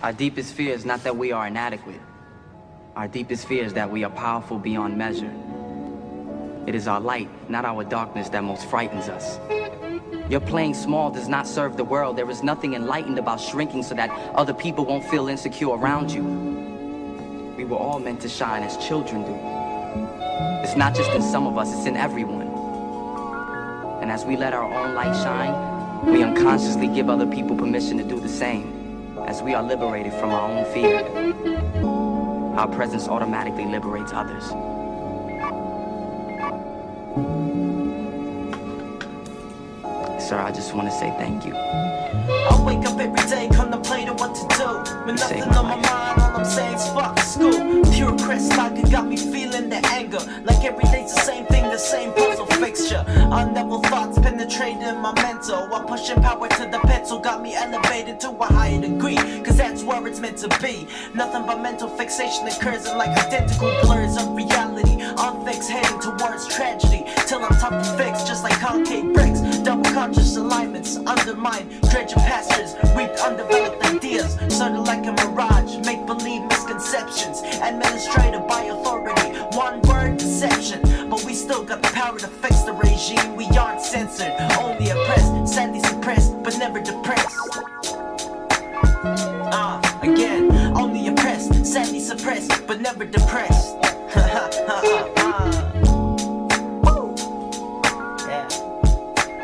Our deepest fear is not that we are inadequate. Our deepest fear is that we are powerful beyond measure. It is our light, not our darkness, that most frightens us. Your playing small does not serve the world. There is nothing enlightened about shrinking so that other people won't feel insecure around you. We were all meant to shine as children do. It's not just in some of us, it's in everyone. And as we let our own light shine, we unconsciously give other people permission to do the same, as we are liberated from our own fear. Our presence automatically liberates others. Sir, I just want to say thank you. I wake up every day contemplating what to do. With nothing on my mind, all I'm saying is fuck school. Pure crest lager got me feeling the anger. Like every day's the same thing, the same puzzle fixture. Unlevel thoughts penetrating my mental, while pushing power to the pencil got me elevated to a higher degree. Cause that's where it's meant to be. Nothing but mental fixation occurs in like identical blurs of reality. Unfixed heading towards tragedy, till I'm tough to fix, just like concave bricks. Double conscious alignments undermine dredge pastures, reap undeveloped ideas, sort of like a mirage, make believe misconceptions, administrated by authority, one word deception. But we still got the power to fix the regime. We aren't censored, only oppressed, sadly suppressed, but never depressed. Again, only oppressed, sadly suppressed, but never depressed.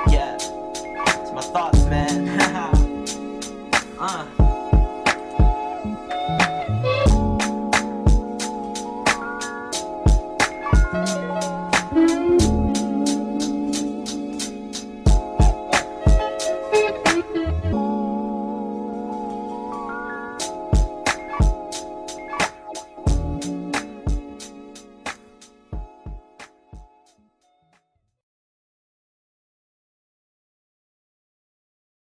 Yeah, it's my thoughts, man.